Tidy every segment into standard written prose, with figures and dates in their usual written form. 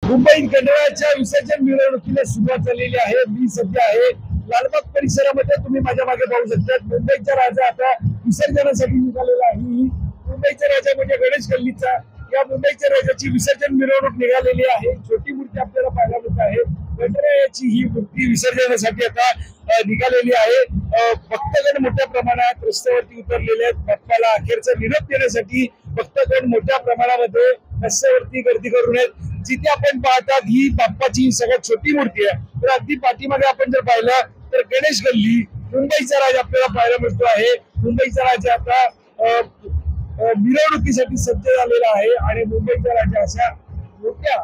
मुंबईत गणरायाच्या विसर्जन मिरवणुकीला सुरुवात झालेली आहे। मी सध्या आहे लालबाग परिसरामध्ये। तुम्ही माझ्या मागे पाहू शकता मुंबईचा राजा आता विसर्जनासाठी निघालेला आहे। मुंबईचा राजा म्हणजे गणेश गल्लीचा या मुंबईच्या राजाची विसर्जन मिरवणूक निघालेली आहे। छोटी मूर्ती आपल्याला पाहायला मिळत आहे। गणरायाची ही मूर्ती विसर्जनासाठी आता निघालेली आहे। भक्तगण मोठ्या प्रमाणात रस्त्यावरती उतरलेले आहेत। बाप्पाला अखेरचा निरोप देण्यासाठी भक्तगण मोठ्या प्रमाणामध्ये रस्त्यावरती गर्दी करून आहेत। जिथे आपण पाहतात ही बाप्पाची सगळ्यात छोटी मूर्ती आहे। तर अगदी पाठीमागे आपण जर पाहिलं तर गणेश गल्ली मुंबईचा राजा आपल्याला पाहायला मिळतो आहे। मुंबईचा राजा आता मिरवणुकीसाठी सज्ज झालेला आहे आणि मुंबईचा राजा अशा मोठ्या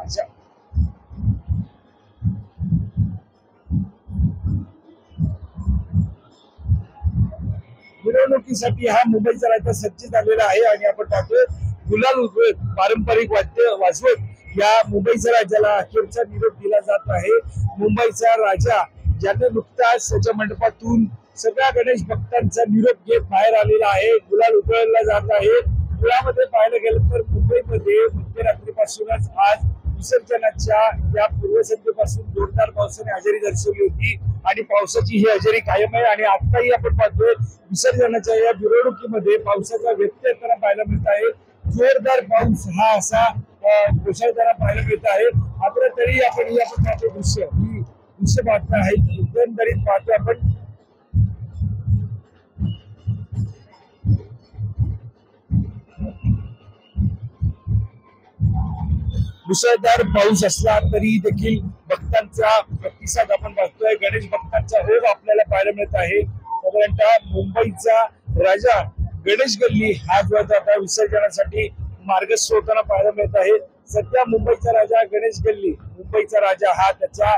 मिरवणुकीसाठी हा मुंबईचा राजा सज्ज झालेला आहे आणि आपण पाहतोय गुलाल उधळत पारंपरिक वाद्य वाजवत या मुंबईच्या राजाला अखेरचा निरोप दिला जात आहे। मुंबईचा राजा ज्याने नुकताच त्याच्या मंडपातून सगळ्या गणेश भक्तांचा निरोप घेत बाहेर आलेला आहे। गुलाल उधळला जात आहे। पुण्यामध्ये पाहायला गेलं तर मुंबईमध्ये मध्यरात्रीपासूनच आज विसर्जनाच्या या पूर्वसंध्येपासून जोरदार पावसाने हजेरी दर्शवली होती आणि पावसाची ही हजेरी कायम आहे। आणि आताही आपण पाहतोय विसर्जनाच्या या मिरवणुकीमध्ये पावसाचा व्यत्यय त्यांना पाहायला मिळत आहे। जोरदार पाऊस हा असा कोसळताना पाहायला मिळत आहे। मात्र तरी आपण पाहतो दृश्य पाहत आहे। एकंदरीत पाहतो आपण मुसळधार पाऊस असला तरी देखील भक्तांचा प्रतिसाद आपण पाहतोय। गणेश भक्तांचा ओघ आपल्याला पाहायला मिळत आहे। साधारणतः मुंबईचा राजा गणेश गल्ली हा जो आता विसर्जनासाठी मार्गस्थ होताना पाहायला मिळत आहे। सध्या मुंबईचा राजा गणेश गल्ली मुंबईचा राजा हा त्याच्या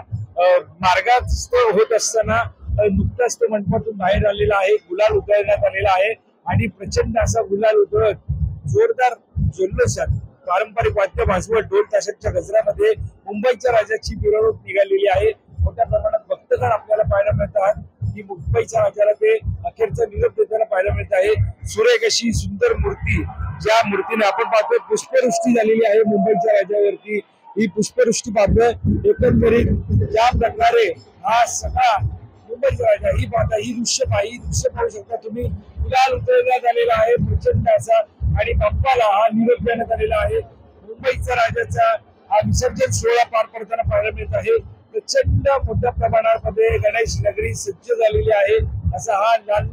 मार्गात होत असताना नुकताच तो मंडपातून बाहेर आलेला आहे। गुलाल उधळण्यात आलेला आहे आणि प्रचंड असा गुलाल उधळत जोरदार जल्लोषात पारंपरिक वाद्य वाजवत ढोल ताशांच्या गजरामध्ये मुंबईच्या राजाची मिरवणूक निघालेली आहे। मोठ्या प्रमाणात भक्तगण आपल्याला पाहायला मिळतात की मुंबईच्या राजाला ते अखेरचा निरोप देताना पाहायला मिळत आहे। सुरेख अशी सुंदर मूर्ती ज्या मूर्तीने आपण पाहतोय पुष्पवृष्टी झालेली आहे मुंबईच्या राजावरती। ही पुष्पवृष्टी पाहतोय एकंदरीत ज्या प्रकारे हा सगळा मुंबईचा राजा ही दृश्य पाहू शकता तुम्ही। गुलाल उधळण्यात आलेला आहे प्रचंड असा आणि बाप्पाला हा निरोप देण्यात आलेला आहे। मुंबईच्या राजाचा हा विसर्जन सोहळा पार पडताना पाहायला मिळत आहे। प्रचंड मोठ्या प्रमाणामध्ये गणेश नगरी सज्ज झालेली आहे। असा हा लाल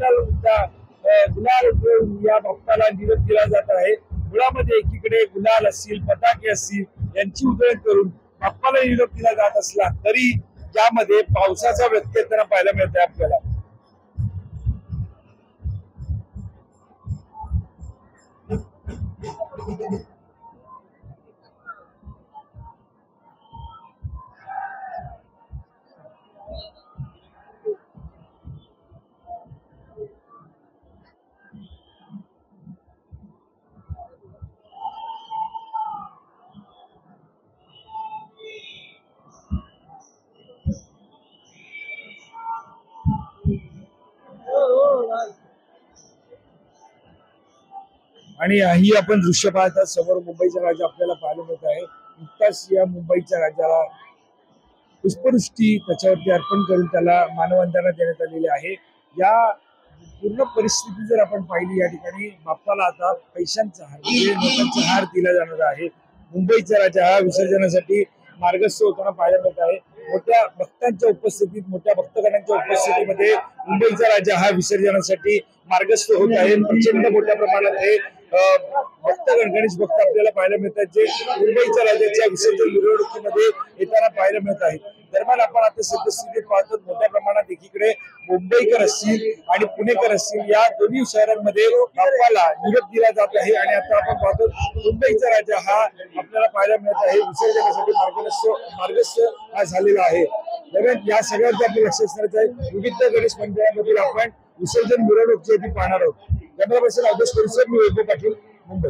गुलाल उधळून या बाप्पाला निरोप दिला जात आहे। मुळामध्ये एकीकडे गुलाल असतील पताके असतील यांची उधळण करून बाप्पाला निरोप दिला जात असला तरी त्यामध्ये पावसाचा व्यत्यय त्यांना पाहायला मिळतोय आपल्याला। आणि ही आपण दृश्य पाहतात समोर मुंबईचा राजा आपल्याला पाहायला मिळत आहे। नुकताच या मुंबईच्या राजाला पुष्पवृष्टी त्याच्यावरती अर्पण करून त्याला मानवंदना देण्यात आलेली आहे। या पूर्ण परिस्थिती जर आपण पाहिली या ठिकाणी बाप्पाला आता पैशांचा हार नोटांचा हार दिला जाणार आहे। मुंबईचा राजा हा विसर्जनासाठी मार्गस्थ होताना पाहायला मिळत आहे। मोठ्या भक्तांच्या उपस्थितीत मोठ्या भक्तगणांच्या उपस्थितीमध्ये मुंबईचा राजा हा विसर्जनासाठी मार्गस्थ होत आहे। प्रचंड मोठ्या प्रमाणात हे भक्तगण गणेश भक्त आपल्याला पाहायला मिळतात जे मुंबईच्या राजाच्या विसर्जन मिरवणुकीमध्ये येताना पाहायला मिळत आहे। दरम्यान आपण आता सद्यस्थितीत पाहतो मोठ्या प्रमाणात एकीकडे मुंबईकर असतील आणि पुणेकर असतील या दोन्ही शहरांमध्ये बाप्पाला निरोप दिला जात आहे। आणि आता आपण पाहतो मुंबईचा राजा हा आपल्याला पाहायला मिळत आहे विसर्जनासाठी मार्गस्थ हा झालेला आहे। दरम्यान या सगळ्यांचं आपलं लक्ष असण्याचं आहे। विविध गणेश मंडळांमधील आपण विसर्जन मिरवणूक जी ती पाहणार आहोत। कॅमेरा पर्सन अवधेश परिसर, मी वैभव पाटील, मुंबई।